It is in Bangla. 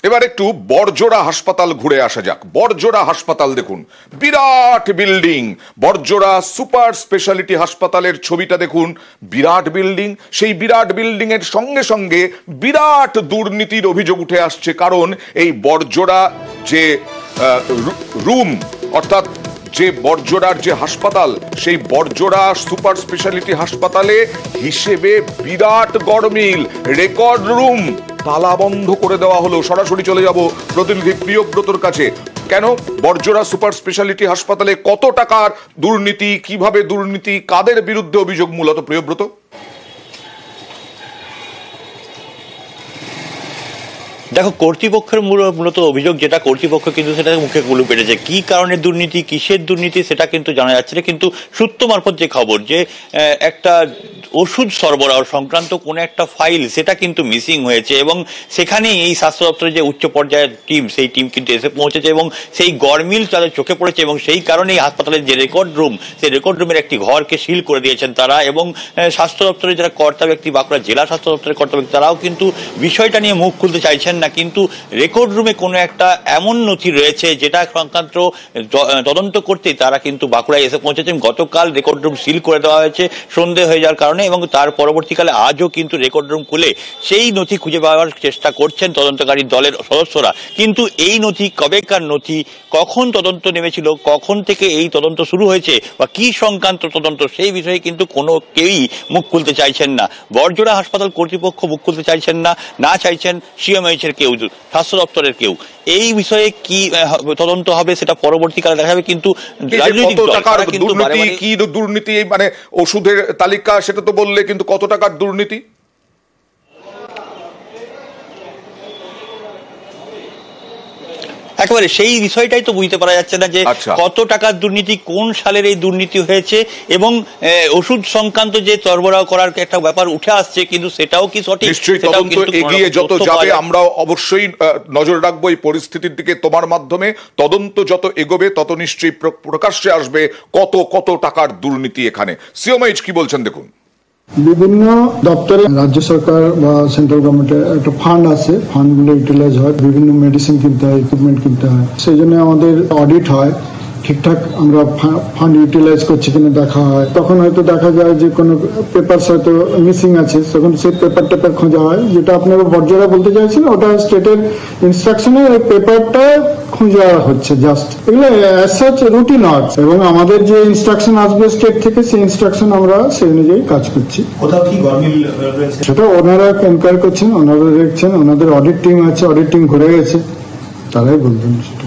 এবার একটু বড়জোড়া হাসপাতাল ঘুরে আসা যাক। বড়জোড়া হাসপাতাল দেখুন, বিরাট বিল্ডিং। বড়জোড়া সুপার স্পেশালিটি হাসপাতালের ছবিটা দেখুন, বিরাট বিল্ডিং। সেই বিরাট বিল্ডিং এর সঙ্গে সঙ্গে বিরাট দুর্নীতির অভিযোগ উঠে আসছে, কারণ এই বড়জোড়া যে রুম, অর্থাৎ যে বড়জোড়ার যে হাসপাতাল, সেই বড়জোড়া সুপার স্পেশালিটি হাসপাতালে হিসেবে বিরাট গরমিল, রেকর্ড রুম তালা বন্ধ করে দেওয়া হলো। সরাসরি চলে যাব প্রতিনিধি প্রিয়ব্রতর কাছে। কেন বড়জোড়া সুপার স্পেশালিটি হাসপাতালে কত টাকার দুর্নীতি, কিভাবে দুর্নীতি, কাদের বিরুদ্ধে অভিযোগ মূলত প্রিয়ব্রত? দেখো, কর্তৃপক্ষের মূলত অভিযোগ যেটা, কর্তৃপক্ষ কিন্তু সেটা মুখে কুলু পেটেছে। কি কারণে দুর্নীতি, কিসের দুর্নীতি সেটা কিন্তু জানা যাচ্ছে না, কিন্তু সূত্র মারফত যে খবর যে একটা ওষুধ সরবরাহ সংক্রান্ত কোনো একটা ফাইল সেটা কিন্তু মিসিং হয়েছে, এবং সেখানে এই স্বাস্থ্য দপ্তরের যে উচ্চ পর্যায়ের টিম, সেই টিম কিন্তু এসে পৌঁছেছে এবং সেই গরমিল তাদের চোখে পড়েছে, এবং সেই কারণেই হাসপাতালের যে রেকর্ড রুম, সেই রেকর্ড রুমের একটি ঘরকে সিল করে দিয়েছেন তারা। এবং স্বাস্থ্য দপ্তরের যারা কর্তা ব্যক্তি, বাঁকুড়া জেলা স্বাস্থ্য দপ্তরের কর্তা ব্যক্তি, তারাও কিন্তু বিষয়টা নিয়ে মুখ খুলতে চাইছেন না, কিন্তু রেকর্ড রুমে কোনো একটা এমন নথি রয়েছে যেটা সংক্রান্ত তদন্ত করতে তারা কিন্তু বাঁকুড়ায় এসে পৌঁছেছেন। গতকাল রেকর্ড রুম সিল করে দেওয়া হয়েছে সন্দেহ হয়ে যাওয়ার কারণে, এবং তার পরবর্তীকালে আজও কিন্তু রেকর্ড রুম খুলে সেই নথি খুঁজে পাওয়ার চেষ্টা করছেন তদন্তকারী দলের সদস্যরা। কিন্তু এই নথি কবেকার নথি, কখন তদন্ত নেমেছিল, কখন থেকে এই তদন্ত শুরু হয়েছে বা কি সংক্রান্ত তদন্ত, সেই বিষয়ে কিন্তু কোনো কেউই মুখ খুলতে চাইছেন না। বড়জোড়া হাসপাতাল কর্তৃপক্ষ মুখ খুলতে চাইছেন না, না চাইছেন সিএমএইচ এর কেউ, স্বাস্থ্য দপ্তরের কেউ। এই বিষয়ে কি তদন্ত হবে সেটা পরবর্তীকালে দেখা যাবে, কিন্তু কি দুর্নীতি, মানে ওষুধের তালিকা সেটা তো বললে, কিন্তু কত টাকার দুর্নীতি? একেবারে সেই বিষয়টাই তো বুঝতে পারা যাচ্ছে না যে কত টাকার দুর্নীতি, কোন সালের এই দুর্নীতি হয়েছে, এবং ওষুধ সংক্রান্ত যে সরবরাহ করার একটা ব্যাপার উঠে আসছে, কিন্তু সেটাও কি সঠিক? নিশ্চয়ই তদন্ত এগিয়ে যত যাবে আমরা অবশ্যই নজর রাখবো এই পরিস্থিতির দিকে। তোমার মাধ্যমে তদন্ত যত এগোবে তত নিশ্চয়ই প্রকাশ্যে আসবে কত কত টাকার দুর্নীতি এখানে। সিএমএইচ কি বলছেন দেখুন। বিভিন্ন দপ্তরে রাজ্য সরকার বা সেন্ট্রাল গভর্নমেন্টের একটা ফান্ড আছে, ফান্ডগুলো ইউটিলাইজ হয়, বিভিন্ন মেডিসিন কিনতে হয়, ইকুইপমেন্ট কিনতে হয়, সেই জন্য আমাদের অডিট হয়, ঠিকঠাক আমরা ফান্ড ইউটিলাইজ করছি কিনা দেখা হয়। তখন হয়তো দেখা যায় যে কোনো পেপার হয়তো মিসিং আছে, তখন সেই পেপার খোঁজা হয়, যেটা আপনারা বড়জোড়া বলতে চাইছেন, ওটা স্টেটের ইনস্ট্রাকশনে ওই পেপারটা খোঁজা হচ্ছে জাস্ট। এগুলো অ্যাজ সাচ রুটিন আর্টস, এবং আমাদের যে ইনস্ট্রাকশন আসবে স্টেট থেকে, সেই ইনস্ট্রাকশন আমরা সেই অনুযায়ী কাজ করছি। সেটা ওনারা এনকোয়ারি করছেন, ওনারা দেখছেন, ওনাদের অডিট টিম আছে, অডিট টিম ঘুরে গেছে, তারাই বলবেন সেটা।